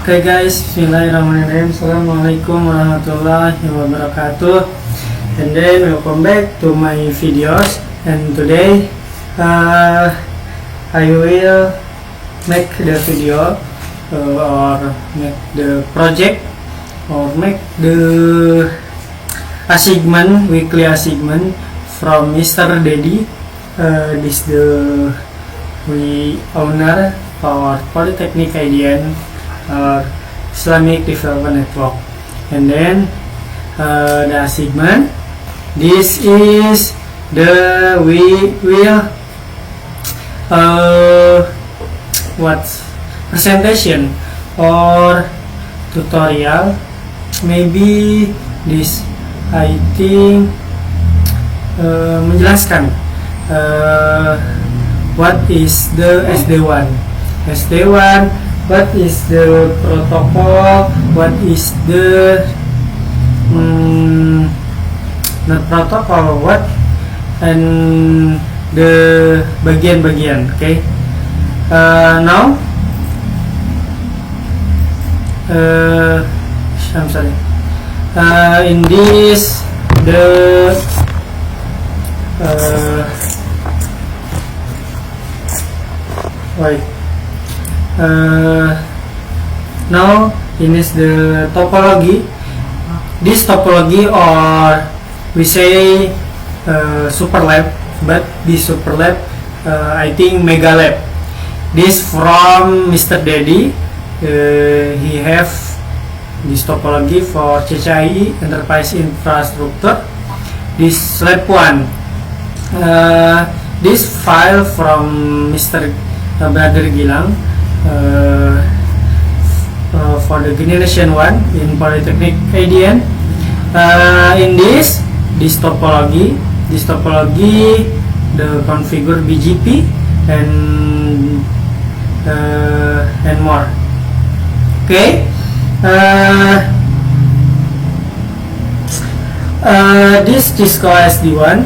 Hey guys, Bismillahirrahmanirrahim. Assalamualaikum warahmatullahi wabarakatuh. And then welcome back to my videos. And today I will make the video or make the project or make the assignment, weekly assignment from Mr. Dedi. This the owner for Polytechnic IDN or Islamic Development Network. And then the assignment, this is the we will what presentation or tutorial, maybe this I think menjelaskan what is the SD1, what is the protocol, what is the not protocol, what and the bagian-bagian. Okay, now I'm sorry, in this the wait. Now in is the topology. This topology, or we say super lab, but this super lab I think mega lab. This from Mr. Dedi. He have this topology for CCIE Enterprise Infrastructure. This lab 1. This file from Mr. Brother Gilang for the generation 1 in Polytechnic IDN. In this topology, the configure BGP and more. Okay. This Cisco SD1.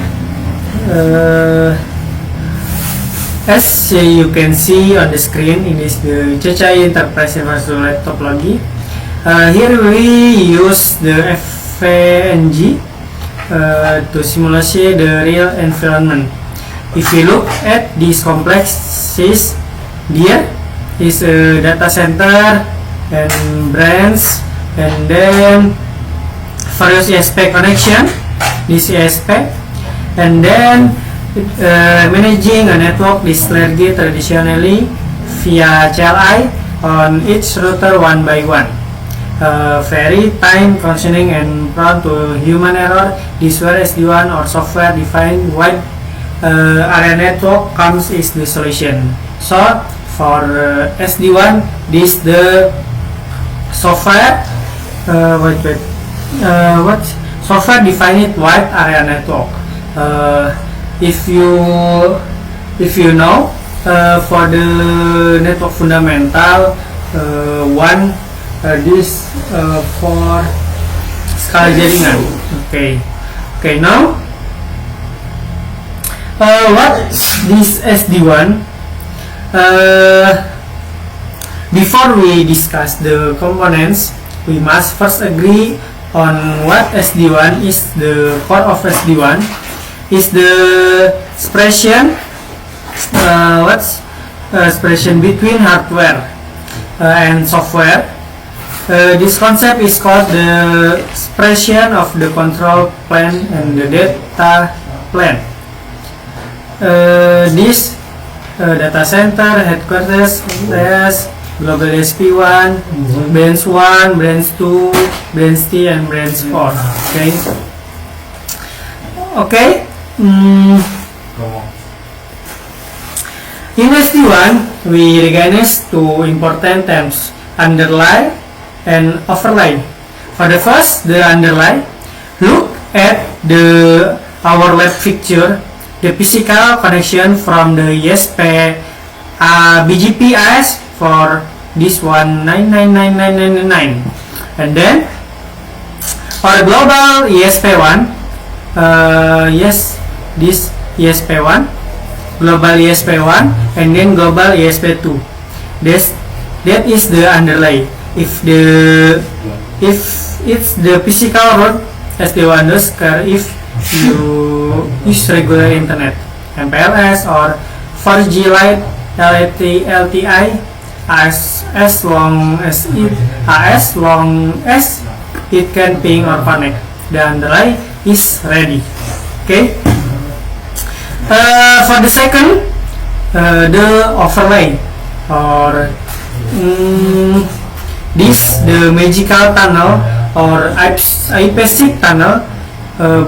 As you can see on the screen, it is the CCIE Enterprise Infrastructure topology. Here we use the FNG to simulate the real environment. If you look at these complexes, there is a data center and branch, and then various ESP connection, this ESP, and then managing a network displayed traditionally via CLI on each router one by one. Very time consuming and prone to human error. This where SD1 or software defined wide area network comes is the solution. So for SD1, this the software what software defined wide area network. If you know for the network fundamental one, this for skala jaringan. Okay, now what this SD1? Before we discuss the components, we must first agree on what SD1 is. The core of SD1 is the expression expression between hardware and software. This concept is called the expression of the control plane and the data plane. This data center, headquarters, global SP1, branch 1, branch 2, branch 3, and branch 4. Okay. In SD1, we recognize two important terms, underlay and overlay. For the first, the underlay, look at our lab picture, the physical connection from the ESP BGP AS for this one 9999999, and then for global ESP1, yes, this ESP1, global ESP1, and then global ESP2. That is the underlay. if it's the physical route, SD-WAN does care if you use regular internet, MPLS or 4G Lite, LTI, as long as it can ping or connect. The underlay is ready. Okay. For the second, the overlay or the magical tunnel or IPsec tunnel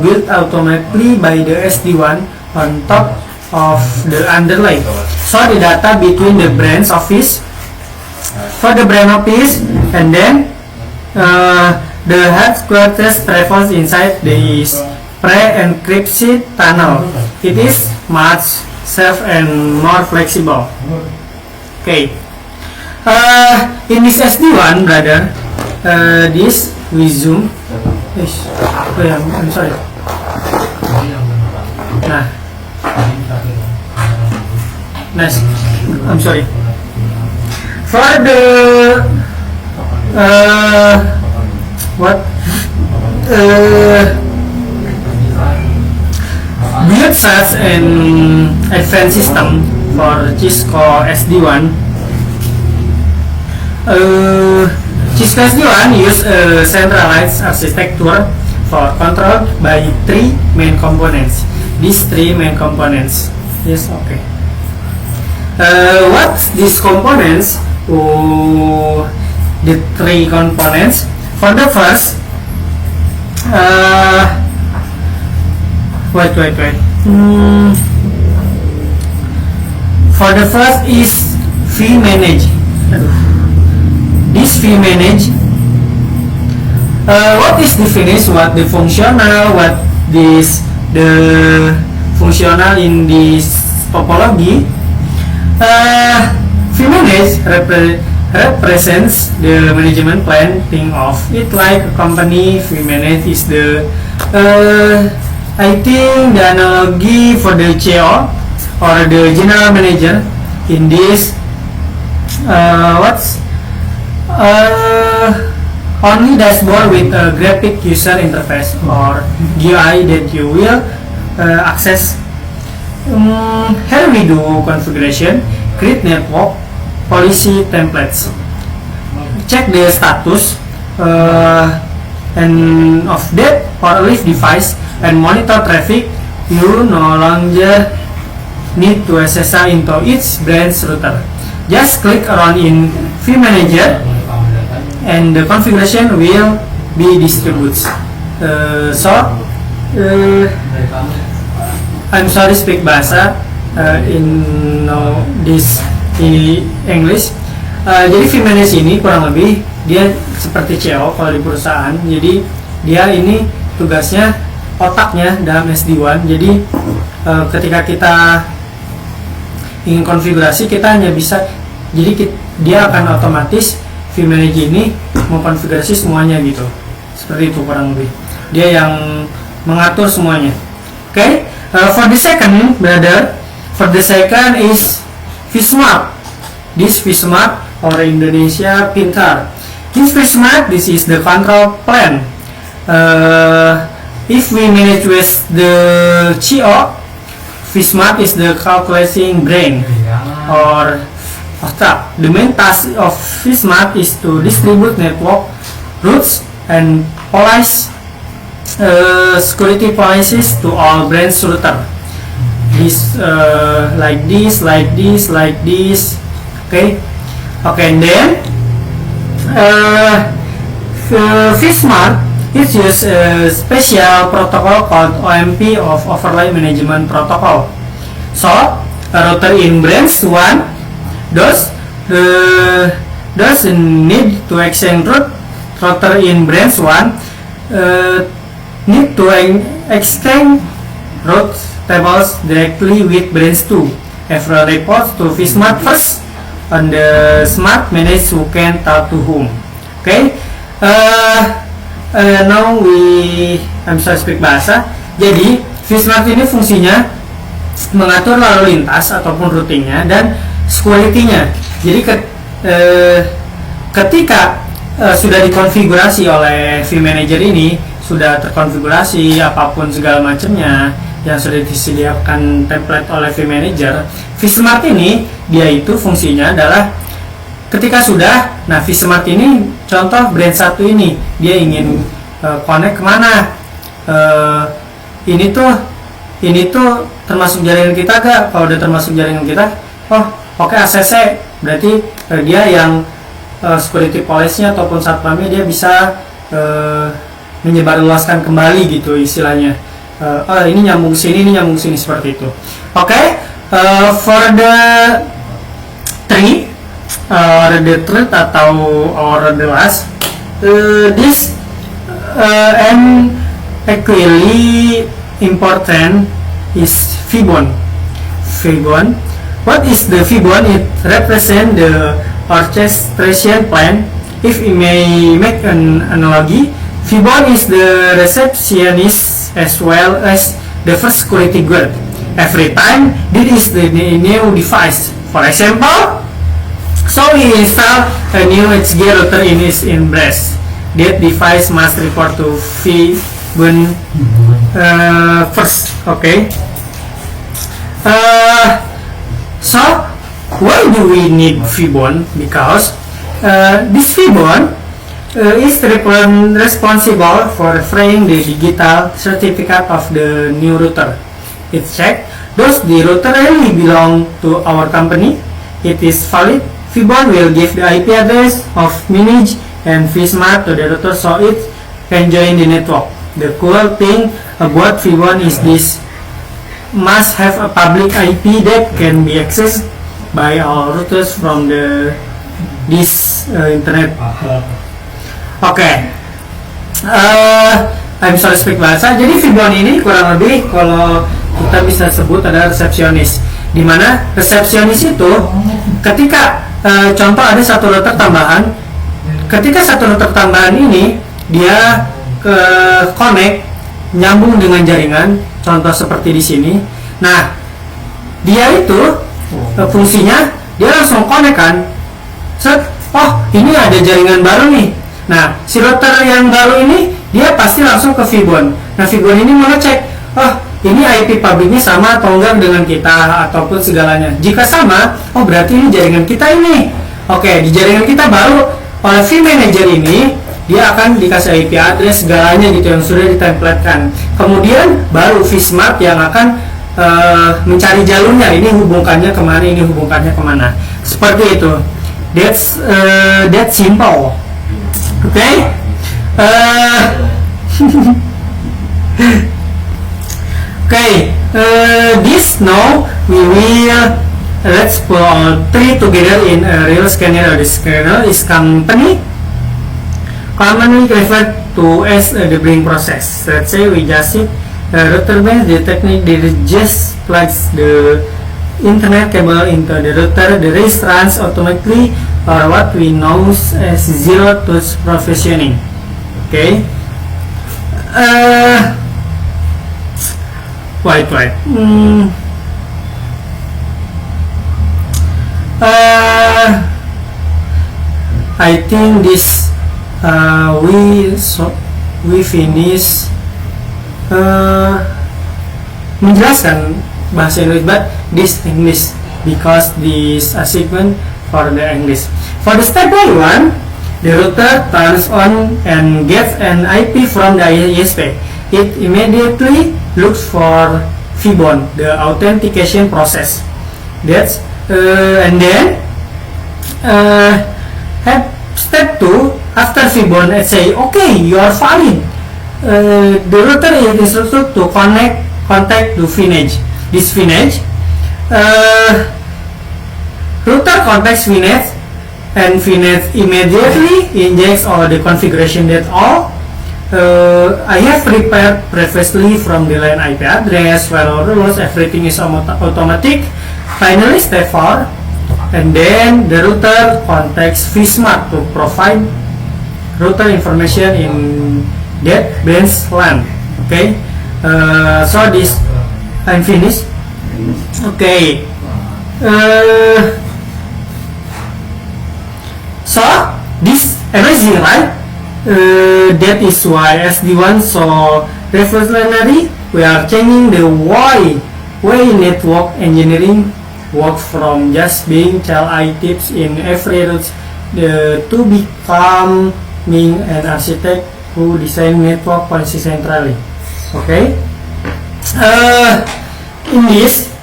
built automatically by the SD-WAN on top of the underlay. So the data between the branch office and then the headquarters travels inside this pre-encrypted tunnel. It is much safe and more flexible. Okay. In this SD-WAN, brother, this we zoom. I'm sorry. Nice. I'm sorry. For the build such an advanced system for Cisco SD-WAN. Cisco SD-WAN use a centralized architecture for controlled by three main components. These three main components. Yes, okay. What these components? The three components. For the first, wait. For the first is vManage. This vManage. What is the finish? What the functional? What this the functional in this topology? vManage represents the management plan. Think of it like a company. vManage is the I think the analogy for the CEO or the general manager in this only dashboard with a graphic user interface or GUI that you will access. Here we do configuration, create network policy templates, check the status and of that or live device and monitor traffic. You no longer need to SSL into each branch router. Just click around in vManager and the configuration will be distributed. I'm sorry speak bahasa in this English. Jadi vManage ini kurang lebih dia seperti CEO kalau di perusahaan. Jadi dia ini tugasnya otaknya dalam SD-WAN. Jadi ketika kita ingin konfigurasi kita hanya bisa, jadi dia akan otomatis vManage ini mengkonfigurasi semuanya gitu. Seperti itu kurang lebih. Dia yang mengatur semuanya. Okay. For the second, brother, for the second is vSmart. This vSmart or Indonesia Pintar. This vSmart, this is the control plan. If we manage with the CEO, vSmart is the calculating brain or otak. The main task of vSmart is to distribute network routes and policy security policies to all branch router. This like this. Okay, and then vSmart it uses a special protocol called OMP of Overlay Management Protocol. So a router in branch 1 does need to exchange route. Router in branch 1 need to exchange route tables directly with branch 2. Every report to vSmart first on the smart manage who can talk to whom. Okay. Now I'm sorry speak bahasa. Jadi vSmart ini fungsinya mengatur lalu lintas ataupun routingnya dan security-nya. Jadi ketika sudah dikonfigurasi oleh vManager ini, sudah terkonfigurasi apapun segala macamnya yang sudah disediakan template oleh vManager. vSmart ini dia itu fungsinya adalah ketika sudah, nah vSmart ini contoh brand satu ini dia ingin connect kemana, ini tuh termasuk jaringan kita gak? Kalau udah termasuk jaringan kita, oh oke, ACC berarti dia yang security policy-nya ataupun satpamnya dia bisa menyebarluaskan kembali gitu istilahnya. Ini nyambung sini, ini nyambung sini, seperti itu. Oke, for the tree or the thread atau or the last, this and equally important is Fibon. Fibon. What is the Fibon? It represents the orchestration plan. If we may make an analogy, Fibon is the receptionist as well as the first security guard. Every time this is the new device. For example, so we install a new HG router in his breast. That device must report to Fibon first. Okay. So why do we need Fibon? Because this Fibon is responsible for freeing the digital certificate of the new router. It checks does the router really belong to our company? It is valid. Fibon will give the IP address of Manage and vSmart to the router so it can join the network. The cool thing about Fibon is this must have a public IP that can be accessed by all routers from this internet. Oke. I'm sorry speak bahasa. Jadi Fibon ini kurang lebih kalau kita bisa sebut adalah resepsionis. Di mana resepsionis itu ketika contoh ada satu router tambahan, ketika satu router tambahan ini dia connect nyambung dengan jaringan, contoh seperti di sini. Nah, dia itu fungsinya dia langsung connect kan. Oh, ini ada jaringan baru nih. Nah, si router yang baru ini dia pasti langsung ke Fibon. Nah, Fibon ini mau ngecek, oh ini IP publiknya sama atau enggak dengan kita ataupun segalanya. Jika sama, oh berarti ini jaringan kita ini. Oke, di jaringan kita baru oleh vManager ini dia akan dikasih IP address segalanya gitu yang sudah ditemplatkan. Kemudian baru vSmart yang akan mencari jalurnya, ini hubungkannya kemana, ini hubungkannya kemana. Seperti itu. That's simple. Okay. This now we will let's put all three together in a real scanner. The scanner is company commonly referred to as the debugging process. Let's say we just see router base. The technique they just plugs the internet cable into the router. The rest runs automatically, or what we know as zero touch provisioning. Okay. Wait. I think this we finish menjelaskan bahasa Inggris, but this English because this assignment for the English. For the step 1, the router turns on and gets an IP from the ISP. It immediately looks for Fibon, the authentication process. That's and then at step 2, after Fibon, let's say, okay, you are valid. The router is instructed to contact to Vinage. This Vinage, router contacts Vinage, and Vinage immediately injects all the configuration that all I have prepared previously from the line IP address, file rules, everything is automatic. Finally, step 4, and then the router contacts vSmart to provide router information in that band's LAN. Okay, so this I'm finished. Okay, so this Amazing, right? That is why SD1 so revolutionary. We are changing the way network engineering works from just being child eye tips in every route to becoming an architect who design network centrally. Okay. In this,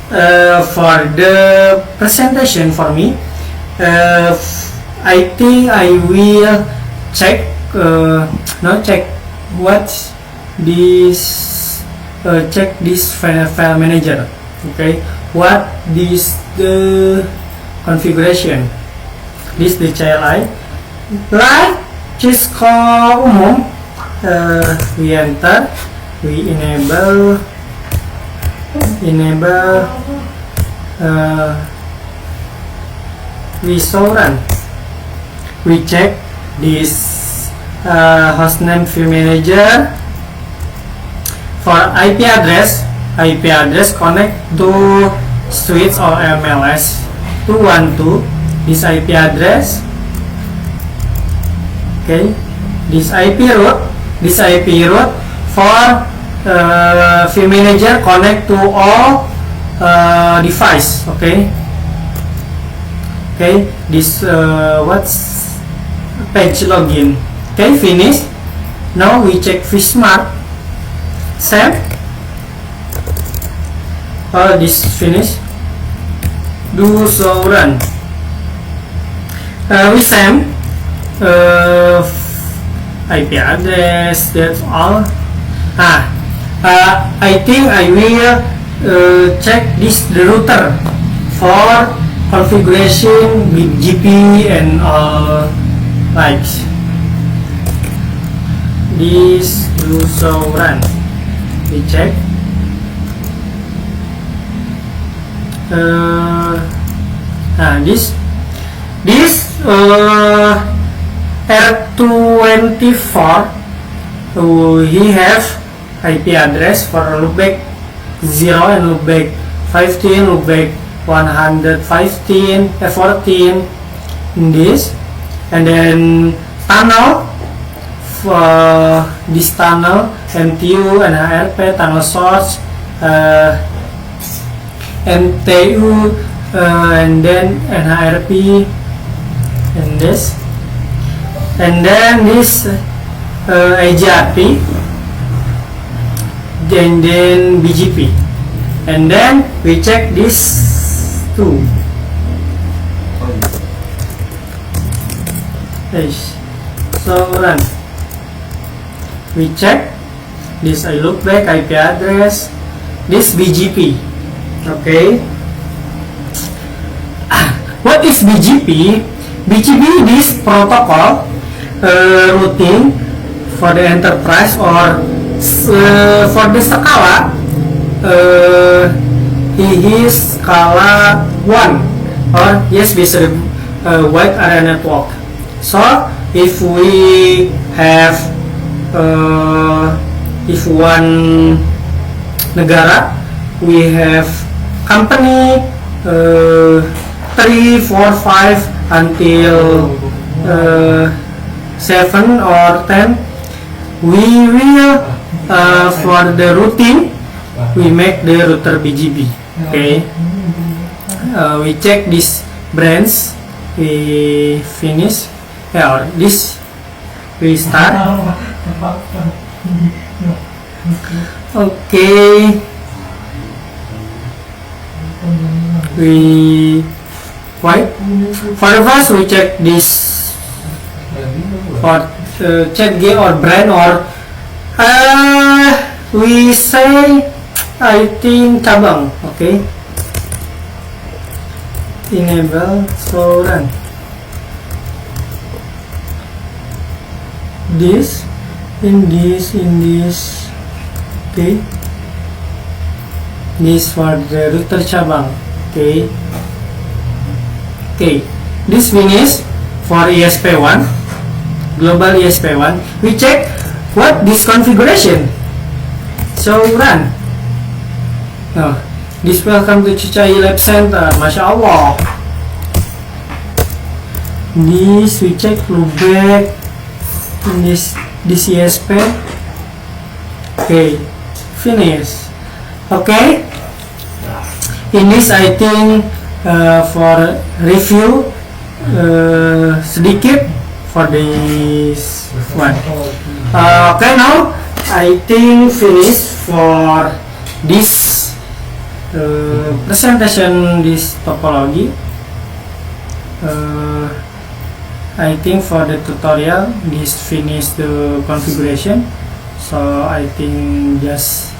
for the presentation for me, I think I will check what's this check this file manager. Okay, what is the configuration? This the child eye. Like Cisco umum, we enter, we enable we show run. We check this hostname view manager. For IP address connect to switch or MLS 212. This IP address. Okay, this IP route for view manager connect to all device. Okay, this what's page login. Okay, finish. Now we check vSmart. Save. This finish. Do so run. We save IP address. That's all. I think I will check the router for configuration with GP and all likes. This do so run. We check. This R24. He have IP address for loopback 0 and loopback 15, loopback 115, 14 in this, and then tunnel for this tunnel MTU and HRP tunnel source, MTU and then NHRP and this, and then this AGRP, and then BGP, and then we check this two. So run. We check this. I look back IP address. This BGP. Okay. What is BGP? BGP is protocol routing for the enterprise or for the Scala. He is Scala 1 or USB wide area network. So if we have if one negara, we have company 3, 4, 5 until 7 or 10. We will for the routing we make the router BGP. Okay, we check this branch. We finish. Or this we start. Okay, we wait. First we check this for check G or brand or we say I think cabang. Okay, enable so run. This in this okay, this for the router cabang. Okay, this finish for ESP1, global ESP1. We check what this configuration. So run. This welcome to Cicahe Lab Center. Masya Allah. This we check loopback in this ESP. Okay, finish. Okay, in this I think for review sedikit for this one. Okay, now I think finish for this presentation, this topology. I think for the tutorial this finish the configuration, so I think just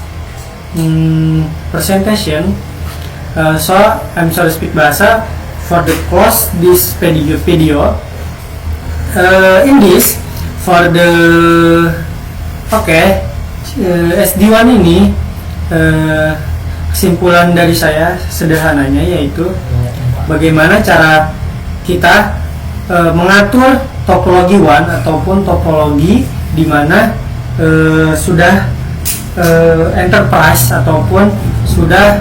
presentation. So I'm sorry speak bahasa for the close this video. In this for the SD1 ini kesimpulan dari saya sederhananya yaitu bagaimana cara kita mengatur topologi one ataupun topologi di mana sudah enterprise ataupun sudah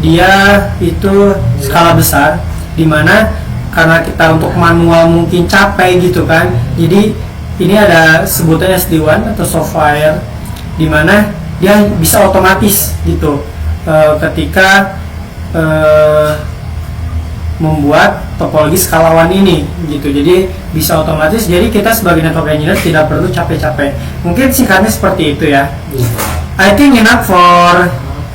dia itu skala besar, di mana karena kita untuk manual mungkin capek gitu kan, jadi ini ada sebutannya SD1 atau software di mana dia bisa otomatis gitu ketika membuat topologi skalawan ini gitu, jadi bisa otomatis, jadi kita sebagai network engineer tidak perlu capek-capek. Mungkin singkatnya seperti itu ya. I think enough for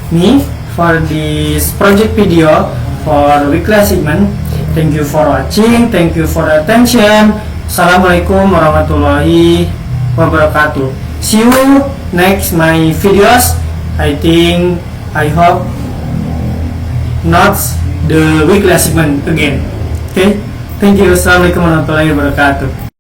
me for this project video for weekly assignment. Thank you for watching, thank you for attention. Assalamualaikum warahmatullahi wabarakatuh. See you next my videos. I hope not the weekly assignment again. Okay, thank you. Assalamualaikum warahmatullahi wabarakatuh.